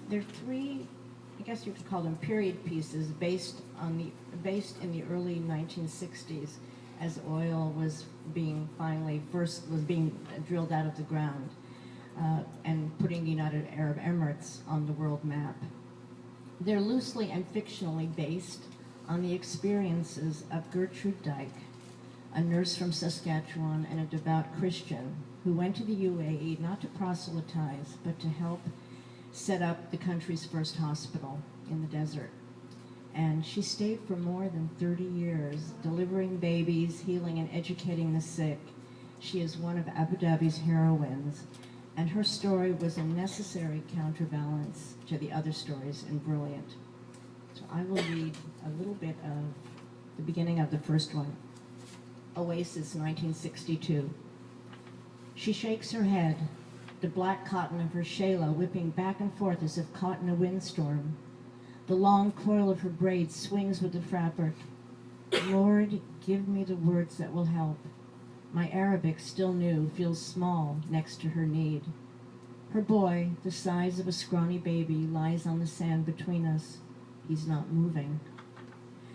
There are three, I guess you could call them period pieces, based in the early 1960s, as oil was being drilled out of the ground, and putting the United Arab Emirates on the world map. They're loosely and fictionally based on the experiences of Gertrude Dyke, a nurse from Saskatchewan and a devout Christian who went to the UAE not to proselytize, but to help set up the country's first hospital in the desert. And she stayed for more than 30 years, delivering babies, healing and educating the sick. She is one of Abu Dhabi's heroines, and her story was a necessary counterbalance to the other stories in Brilliant. So I will read a little bit of the beginning of the first one. Oasis, 1962. She shakes her head, the black cotton of her shayla whipping back and forth as if caught in a windstorm. The long coil of her braids swings with the fabric. Lord, give me the words that will help. My Arabic, still new, feels small next to her need. Her boy, the size of a scrawny baby, lies on the sand between us. He's not moving.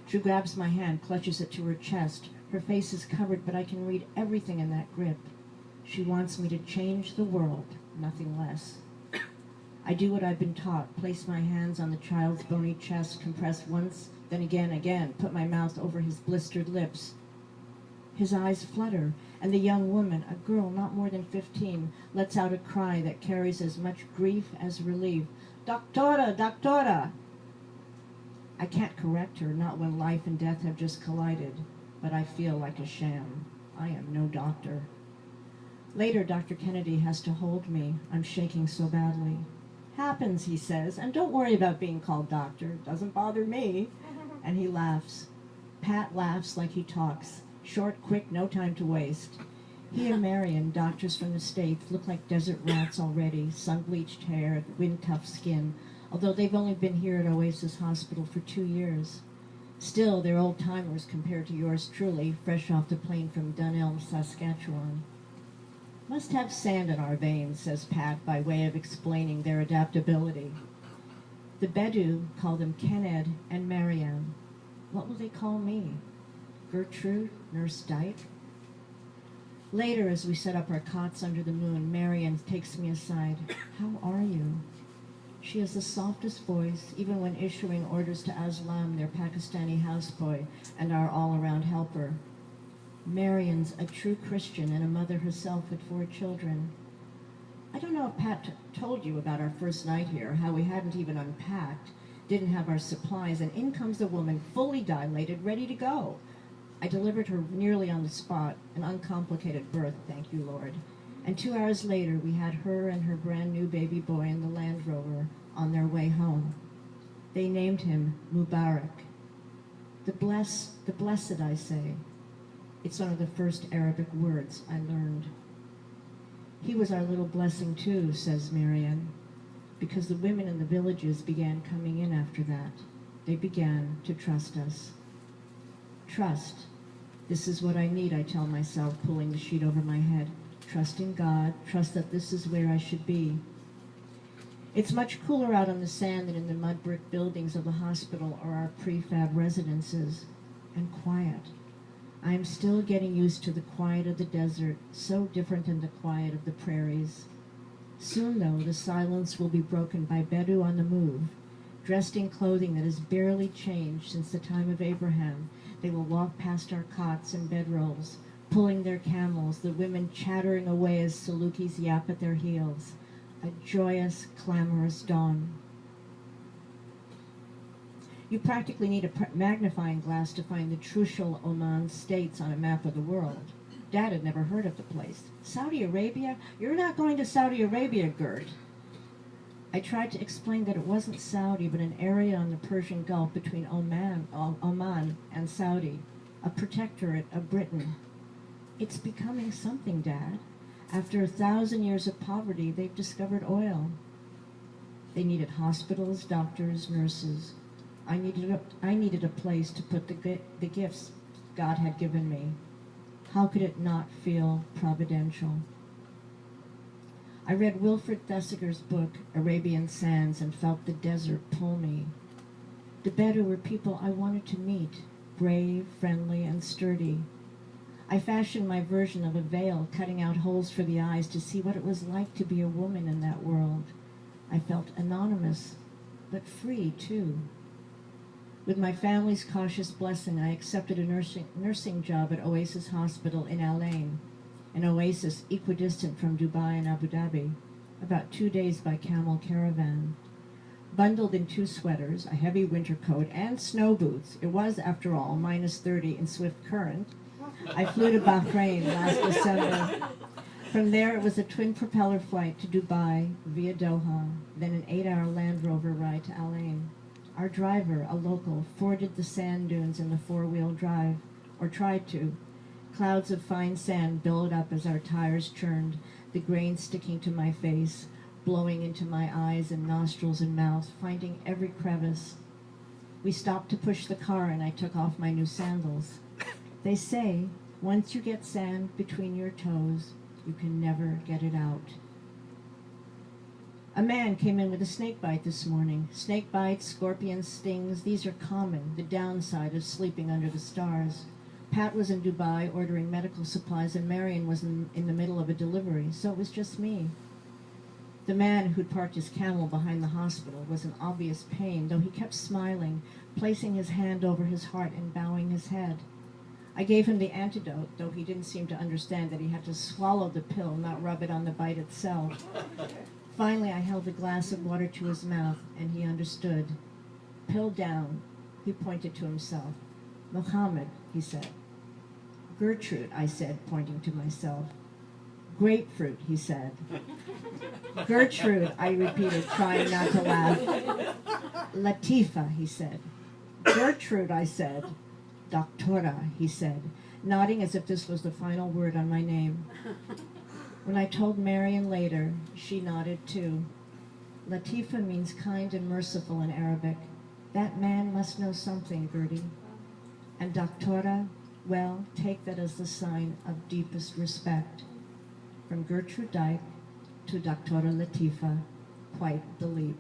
She grabs my hand, clutches it to her chest. Her face is covered, but I can read everything in that grip. She wants me to change the world, nothing less. I do what I've been taught, place my hands on the child's bony chest, compress once, then again, put my mouth over his blistered lips. His eyes flutter, and the young woman, a girl not more than 15, lets out a cry that carries as much grief as relief. Doctora, doctora! I can't correct her, not when life and death have just collided, but I feel like a sham. I am no doctor. Later, Dr. Kennedy has to hold me. I'm shaking so badly. Happens, he says, and don't worry about being called doctor. Doesn't bother me. And he laughs. Pat laughs like he talks. Short, quick, no time to waste. He and Marion, doctors from the States, look like desert rats already, sun-bleached hair, wind-tough skin, although they've only been here at Oasis Hospital for 2 years. Still, they're old-timers compared to yours truly, fresh off the plane from Dunelm, Saskatchewan. Must have sand in our veins, says Pat, by way of explaining their adaptability. The Bedu call them Kenneth and Marianne. What will they call me? Gertrude, Nurse Dyke? Later, as we set up our cots under the moon, Marianne takes me aside. How are you? She has the softest voice, even when issuing orders to Aslam, their Pakistani houseboy, and our all-around helper. Marian's a true Christian and a mother herself with 4 children. I don't know if Pat told you about our first night here, how we hadn't even unpacked, didn't have our supplies, and in comes a woman fully dilated, ready to go. I delivered her nearly on the spot, an uncomplicated birth, thank you, Lord. And 2 hours later, we had her and her brand new baby boy in the Land Rover on their way home. They named him Mubarak. The blessed, I say. It's one of the first Arabic words I learned. He was our little blessing too, says Marianne, because the women in the villages began coming in after that. They began to trust us. Trust. This is what I need, I tell myself, pulling the sheet over my head. Trust in God, trust that this is where I should be. It's much cooler out on the sand than in the mud brick buildings of the hospital or our prefab residences. And quiet. I am still getting used to the quiet of the desert, so different than the quiet of the prairies. Soon, though, the silence will be broken by Bedu on the move, dressed in clothing that has barely changed since the time of Abraham. They will walk past our cots and bedrolls, pulling their camels, the women chattering away as Salukis yap at their heels. A joyous, clamorous dawn. You practically need a magnifying glass to find the Trucial Oman states on a map of the world. Dad had never heard of the place. Saudi Arabia? You're not going to Saudi Arabia, Gert. I tried to explain that it wasn't Saudi, but an area on the Persian Gulf between Oman and Saudi, a protectorate of Britain. It's becoming something, Dad. After 1,000 years of poverty, they've discovered oil. They needed hospitals, doctors, nurses. I needed a place to put the gifts God had given me. How could it not feel providential? I read Wilfred Thesiger's book, Arabian Sands, and felt the desert pull me. The Bedouin were people I wanted to meet, brave, friendly, and sturdy. I fashioned my version of a veil, cutting out holes for the eyes to see what it was like to be a woman in that world. I felt anonymous, but free, too. With my family's cautious blessing, I accepted a nursing job at Oasis Hospital in Al Ain, an oasis equidistant from Dubai and Abu Dhabi, about 2 days by camel caravan. Bundled in 2 sweaters, a heavy winter coat, and snow boots, it was, after all, -30 in swift current, I flew to Bahrain last December. From there, it was a twin-propeller flight to Dubai via Doha, then an 8-hour Land Rover ride to Al Ain. Our driver, a local, forded the sand dunes in the 4-wheel drive, or tried to. Clouds of fine sand billowed up as our tires churned, the grain sticking to my face, blowing into my eyes and nostrils and mouth, finding every crevice. We stopped to push the car, and I took off my new sandals. They say, once you get sand between your toes, you can never get it out. A man came in with a snake bite this morning. Snake bites, scorpion stings, these are common, the downside of sleeping under the stars. Pat was in Dubai ordering medical supplies, and Marion was in the middle of a delivery, so it was just me. The man who'd parked his camel behind the hospital was in obvious pain, though he kept smiling, placing his hand over his heart and bowing his head. I gave him the antidote, though he didn't seem to understand that he had to swallow the pill, not rub it on the bite itself. Finally, I held a glass of water to his mouth, and he understood. Pill down, he pointed to himself. Mohammed, he said. Gertrude, I said, pointing to myself. Grapefruit, he said. Gertrude, I repeated, trying not to laugh. Latifa, he said. Gertrude, I said. Doctora, he said, nodding as if this was the final word on my name. When I told Marion later, she nodded too. Latifa means kind and merciful in Arabic. That man must know something, Gertie. And Doctora, well, take that as the sign of deepest respect. From Gertrude Dyke to Doctora Latifa, quite the leap.